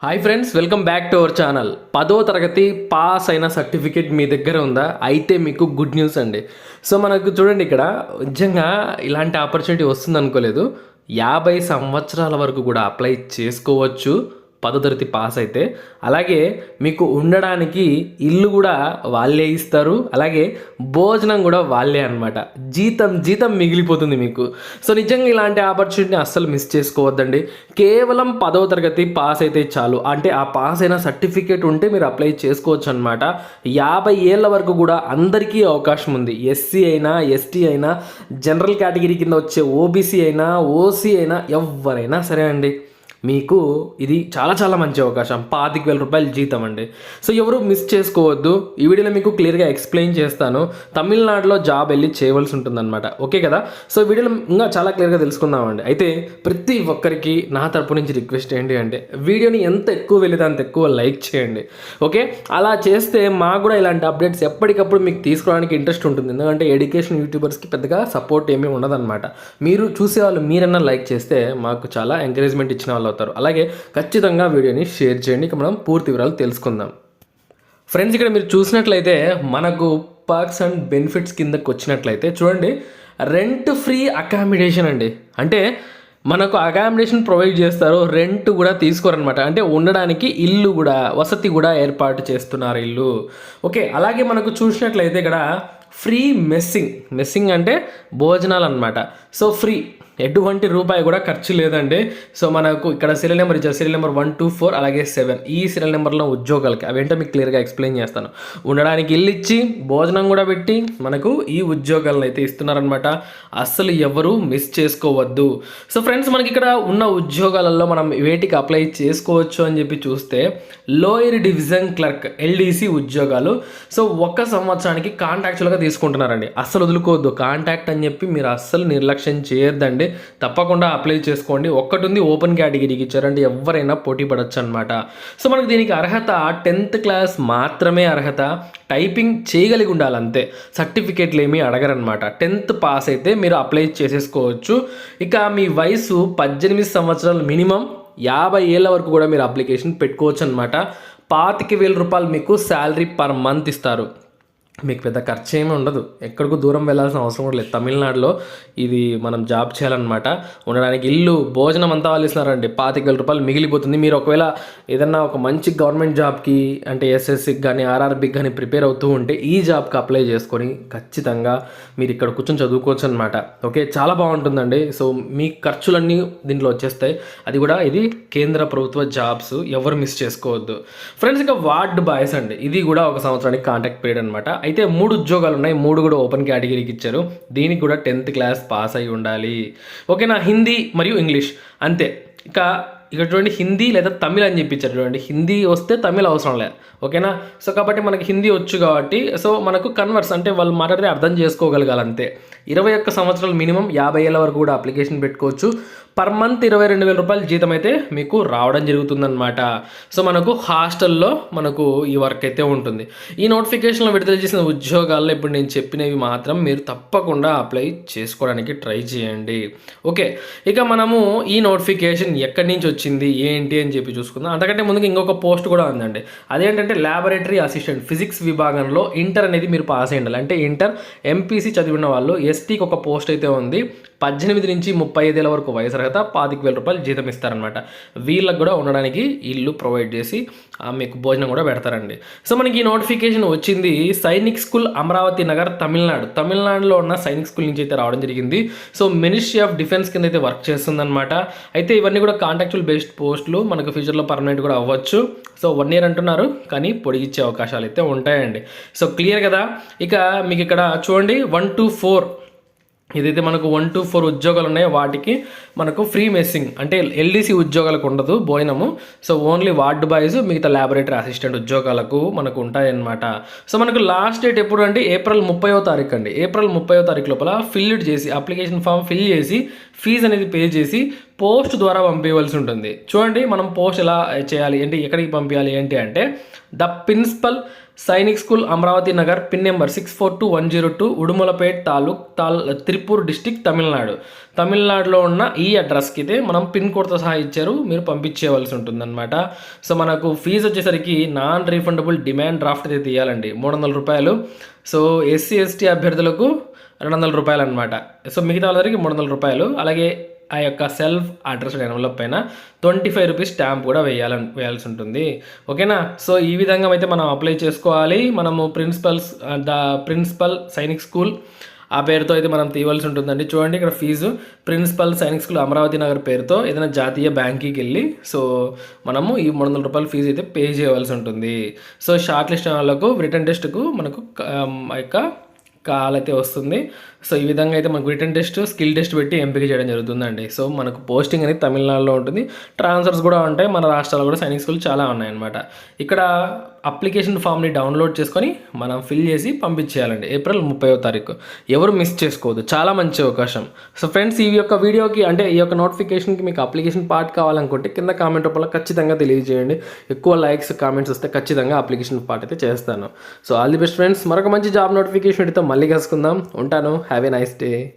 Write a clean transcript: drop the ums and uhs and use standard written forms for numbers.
Hi friends, welcome back to our channel. 10వ తరగతి pass అయిన సర్టిఫికేట్ మీ దగ్గర ఉందా? అయితే మీకు గుడ్ న్యూస్ అండి. సో మనకు చూడండి, ఇక్కడ నిజంగా ఇలాంటి ఆపర్చునిటీ వస్తుంది అనుకోలేదు. 50 సంవత్సరాల వరకు కూడా అప్లై చేసుకోవచ్చు 10వ తరగతి పాస్ అయితే. అలాగే మీకు ఉండడానికి ఇల్లు కూడా వాళ్ళే ఇస్తారు, అలాగే భోజనం కూడా వాళ్ళే అనమాట. జీతం మిగిలిపోతుంది మీకు. సో నిజంగా ఇలాంటి ఆపర్చునిటీని అస్సలు మిస్ చేసుకోవద్దండి. కేవలం 10వ తరగతి పాస్ అయితే చాలు, అంటే ఆ పాస్ అయిన సర్టిఫికేట్ ఉంటే మీరు అప్లై చేసుకోవచ్చు అనమాట. 50 ఏళ్ళ వరకు కూడా అందరికీ అవకాశం ఉంది. ఎస్సీ అయినా, ఎస్టీ అయినా, జనరల్ కేటగిరీ కింద వచ్చే ఓబీసీ అయినా, ఓసీ అయినా, ఎవరైనా సరే అండి, మీకు ఇది చాలా మంచి అవకాశం. 25,000 రూపాయల జీతం అండి. సో ఎవరు మిస్ చేసుకోవద్దు. ఈ వీడియోలో మీకు క్లియర్గా ఎక్స్ప్లెయిన్ చేస్తాను. తమిళనాడులో జాబ్ వెళ్ళి చేయవలసి ఉంటుందన్నమాట. ఓకే కదా? సో వీడియోలో ఇంకా చాలా క్లియర్గా తెలుసుకుందామండి. అయితే ప్రతి ఒక్కరికి నా తరపు నుంచి రిక్వెస్ట్ ఏంటి అంటే, వీడియోని ఎంత ఎక్కువ వెళ్ళితే అంత ఎక్కువ లైక్ చేయండి. ఓకే, అలా చేస్తే మాకు కూడా ఇలాంటి అప్డేట్స్ ఎప్పటికప్పుడు మీకు తీసుకోవడానికి ఇంట్రెస్ట్ ఉంటుంది. ఎందుకంటే ఎడ్యుకేషన్ యూట్యూబర్స్కి పెద్దగా సపోర్ట్ ఏమీ ఉండదన్నమాట. మీరు చూసేవాళ్ళు మీరన్నా లైక్ చేస్తే మాకు చాలా ఎంకరేజ్మెంట్ ఇచ్చిన వాళ్ళు అవుతారు. అలాగే ఖచ్చితంగా వీడియోని షేర్ చేయండి. ఇక మనం పూర్తి వివరాలు తెలుసుకుందాం. ఫ్రెండ్స్, ఇక్కడ మీరు చూసినట్లయితే మనకు పర్క్స్ అండ్ బెనిఫిట్స్ కిందకి వచ్చినట్లయితే చూడండి, రెంట్ ఫ్రీ అకామిడేషన్ అండి. అంటే మనకు అకామిడేషన్ ప్రొవైడ్ చేస్తారు, రెంట్ కూడా తీసుకోరనమాట. అంటే ఉండడానికి ఇల్లు కూడా, వసతి కూడా ఏర్పాటు చేస్తున్నారు ఇల్లు. ఓకే, అలాగే మనకు చూసినట్లయితే ఇక్కడ ఫ్రీ మెస్సింగ్ అంటే భోజనాలు అనమాట. సో ఫ్రీ, ఎటువంటి రూపాయి కూడా ఖర్చు లేదండి. సో మనకు ఇక్కడ సీరియల్ నెంబర్ ఇచ్చారు, సీరియల్ నెంబర్ 1, 2, 4 అలాగే 7. ఈ సీరియల్ నెంబర్లో ఉద్యోగాలకి అవేంటో మీకు క్లియర్గా ఎక్స్ప్లెయిన్ చేస్తాను. ఉండడానికి ఇల్లు ఇచ్చి భోజనం కూడా పెట్టి మనకు ఈ ఉద్యోగాలను అయితే ఇస్తున్నారనమాట. అస్సలు ఎవరు మిస్ చేసుకోవద్దు. సో ఫ్రెండ్స్, మనకి ఇక్కడ ఉన్న ఉద్యోగాలలో మనం వేటికి అప్లై చేసుకోవచ్చు అని చెప్పి చూస్తే, లోయర్ డివిజన్ క్లర్క్ ఎల్డీసీ ఉద్యోగాలు. సో 1 సంవత్సరానికి కాంట్రాక్చువల్గా తీసుకుంటున్నారండి. అస్సలు వదులుకోవద్దు. కాంట్రాక్ట్ అని చెప్పి మీరు అస్సలు నిర్లక్ష్యం చేయొద్దండి. తప్పకుండా అప్లై చేసుకోండి. ఒక్కటి ఉంది, ఓపెన్ కేటగిరీకి ఇచ్చారంటే ఎవరైనా పోటీ పడవచ్చు అనమాట. సో మనకు దీనికి అర్హత 10th క్లాస్ మాత్రమే అర్హత. టైపింగ్ చేయగలిగి ఉండాలి అంతే. సర్టిఫికేట్లు ఏమీ అడగరనమాట. 10th పాస్ అయితే మీరు అప్లై చేసేసుకోవచ్చు. ఇక మీ వయసు 18 సంవత్సరాలు మినిమం. 50 ఏళ్ళ వరకు కూడా మీరు అప్లికేషన్ పెట్టుకోవచ్చు అనమాట. 25,000 రూపాయలు మీకు శాలరీ పర్ మంత్ ఇస్తారు. మీకు పెద్ద ఖర్చు ఏమీ ఉండదు. ఎక్కడికి దూరం వెళ్ళాల్సిన అవసరం కూడా లేదు. తమిళనాడులో ఇది మనం జాబ్ చేయాలన్నమాట. ఉండడానికి ఇల్లు, భోజనం అంతా వాళ్ళు ఇస్తున్నారండి. 25,000 రూపాయలు మిగిలిపోతుంది. మీరు ఒకవేళ ఏదన్నా ఒక మంచి గవర్నమెంట్ జాబ్కి, అంటే ఎస్ఎస్సికి కానీ, ఆర్ఆర్బికి కానీ ప్రిపేర్ అవుతూ ఉంటే ఈ జాబ్కి అప్లై చేసుకొని ఖచ్చితంగా మీరు ఇక్కడ కూర్చొని చదువుకోవచ్చు అనమాట. ఓకే, చాలా బాగుంటుందండి. సో మీ ఖర్చులన్నీ దీంట్లో వచ్చేస్తాయి. అది కూడా ఇది కేంద్ర ప్రభుత్వ జాబ్స్, ఎవరు మిస్ చేసుకోవద్దు. ఫ్రెండ్స్, ఇక వార్డ్ బాయ్స్ అండి. ఇది కూడా 1 సంవత్సరానికి కాంట్రాక్ట్ పీరియడ్ అనమాట. అయితే 3 ఉద్యోగాలు ఉన్నాయి. 3 కూడా ఓపెన్ కేటగిరీకి ఇచ్చారు. దీనికి కూడా 10th క్లాస్ పాస్ అయి ఉండాలి. ఓకేనా? హిందీ మరియు ఇంగ్లీష్ అంతే. ఇక్కడ చూడండి, హిందీ లేదా తమిళ్ అని చెప్పించారు. చూడండి, హిందీ వస్తే తమిళ్ అవసరం లేదు. ఓకేనా? సో కాబట్టి మనకి హిందీ వచ్చు కాబట్టి, సో మనకు కన్వర్స్ అంటే వాళ్ళు మాట్లాడితే అర్థం చేసుకోగలగాలి అంతే. 21 సంవత్సరాలు మినిమం. 50 ఏళ్ళ వరకు కూడా అప్లికేషన్ పెట్టుకోవచ్చు. పర్ మంత్ 22,000 రూపాయల జీతం అయితే మీకు రావడం జరుగుతుందన్నమాట. సో మనకు హాస్టల్లో మనకు ఈ వర్క్ అయితే ఉంటుంది. ఈ నోటిఫికేషన్లో విడుదల చేసిన ఉద్యోగాల్లో ఇప్పుడు నేను చెప్పినవి మాత్రం మీరు తప్పకుండా అప్లై చేసుకోవడానికి ట్రై చేయండి. ఓకే, ఇక మనము ఈ నోటిఫికేషన్ ఎక్కడి నుంచి వచ్చింది ఏంటి అని చెప్పి చూసుకుందాం. అంతకంటే ముందుకు ఇంకొక పోస్ట్ కూడా ఉందండి. అదేంటంటే ల్యాబొరేటరీ అసిస్టెంట్ ఫిజిక్స్ విభాగంలో ఇంటర్ అనేది మీరు పాస్ అయ్యి ఉండాలి. అంటే ఇంటర్ ఎంపీసీ చదివిన వాళ్ళు. ఎస్టీకి ఒక పోస్ట్ అయితే ఉంది. 18 నుంచి 35 ఏళ్ళ వరకు వయసు అర్హత. 25,000 రూపాయలు జీతం ఇస్తారనమాట. వీళ్ళకి కూడా ఉండడానికి ఇల్లు ప్రొవైడ్ చేసి మీకు భోజనం కూడా పెడతారండి. సో మనకి ఈ నోటిఫికేషన్ వచ్చింది సైనిక్ స్కూల్, అమరావతి నగర్, తమిళనాడులో ఉన్న సైనిక్ స్కూల్ నుంచి అయితే రావడం జరిగింది. సో మినిస్ట్రీ ఆఫ్ డిఫెన్స్ కింద అయితే వర్క్ చేస్తుందన్నమాట. అయితే ఇవన్నీ కూడా కాంట్రాక్చువల్ బేస్డ్ పోస్టులు. మనకు ఫ్యూచర్లో పర్మనెంట్ కూడా అవ్వచ్చు. సో 1 year అంటున్నారు, కానీ పొడిగించే అవకాశాలు అయితే ఉంటాయండి. సో క్లియర్ కదా? ఇక మీకు ఇక్కడ చూడండి, 1 to 4 ఏదైతే మనకు 1 to 4 ఉద్యోగాలు ఉన్నాయో వాటికి మనకు ఫ్రీ మెస్సింగ్, అంటే ఎల్డీసీ ఉద్యోగాలకు ఉండదు భోజనము. సో ఓన్లీ వార్డ్ బాయ్స్, మిగతా ల్యాబొరేటరీ అసిస్టెంట్ ఉద్యోగాలకు మనకు ఉంటాయన్నమాట. సో మనకు లాస్ట్ డేట్ ఎప్పుడు అంటే ఏప్రిల్ 30వ తారీఖు అండి. ఏప్రిల్ 30వ తారీఖు లోపల ఫిల్డ్ చేసి, అప్లికేషన్ ఫామ్ ఫిల్ చేసి, ఫీజు అనేది పే చేసి పోస్ట్ ద్వారా పంపించవలసి ఉంటుంది. చూడండి, మనం పోస్ట్ ఎలా చేయాలి, అంటే ఎక్కడికి పంపించాలి ఏంటి అంటే, the principal Sainik school Amaravati Nagar, pin number 642102, Udumalpet taluk, Tiruppur district, తమిళనాడులో ఉన్న ఈ అడ్రస్కి అయితే మనం పిన్ కోడ్తో సహా ఇచ్చారు, మీరు పంపించేయవలసి ఉంటుందన్నమాట. సో మనకు ఫీజు వచ్చేసరికి నాన్ రీఫండబుల్ డిమాండ్ డ్రాఫ్ట్ అయితే తీయాలండి, 300 రూపాయలు. సో ఎస్సీ ఎస్టీ అభ్యర్థులకు 200 రూపాయలు అనమాట. సో మిగతా వాళ్ళందరికీ 300 రూపాయలు. అలాగే ఆ యొక్క సెల్ఫ్ అడ్రస్ ఎన్వలప్ పైన 25 రూపీస్ స్టాంప్ కూడా వేయాల్సి ఉంటుంది. ఓకేనా. సో ఈ విధంగా అయితే మనం అప్లై చేసుకోవాలి. మనము ప్రిన్సిపల్ సైనిక్ స్కూల్ ఆ పేరుతో అయితే మనం తీయవలసి ఉంటుందండి. చూడండి ఇక్కడ fees, principal Sainik school Amaravati Nagar పేరుతో ఏదైనా జాతీయ బ్యాంక్కి వెళ్ళి సో మనము ఈ 300 రూపాయల ఫీజు అయితే పే చేయవలసి ఉంటుంది. సో షార్ట్ లిస్ట్ వాళ్ళకు రిటర్న్ టెస్ట్కు మనకు ఆ యొక్క కాల్ అయితే వస్తుంది. సో ఈ విధంగా అయితే మనకు రిటర్న్ టెస్ట్, స్కిల్ టెస్ట్ పెట్టి ఎంపిక చేయడం జరుగుతుందండి. సో మనకు పోస్టింగ్ అనేది తమిళనాడులో ఉంటుంది, ట్రాన్స్ఫర్స్ కూడా ఉంటాయి, మన రాష్ట్రాల్లో కూడా సైనిక్ స్కూల్ చాలా ఉన్నాయన్నమాట. ఇక్కడ అప్లికేషన్ ఫామ్ని డౌన్లోడ్ చేసుకొని మనం ఫిల్ చేసి పంపించేయాలండి ఏప్రిల్ 30వ తారీఖు. ఎవరు మిస్ చేసుకోవద్దు, చాలా మంచి అవకాశం. సో ఫ్రెండ్స్, ఈ యొక్క వీడియోకి అంటే ఈ యొక్క నోటిఫికేషన్కి మీకు అప్లికేషన్ పార్ట్ కావాలనుకుంటే కింద కామెంట్ రూపంలో ఖచ్చితంగా తెలియజేయండి. ఎక్కువ లైక్స్ కామెంట్స్ వస్తే ఖచ్చితంగా అప్లికేషన్ పార్ట్ అయితే చేస్తాను. So all the best friends, మరొక మంచి జాబ్ నోటిఫికేషన్ అయితే మళ్ళీ కలుసుకుందాం. ఉంటాను. Have a nice day.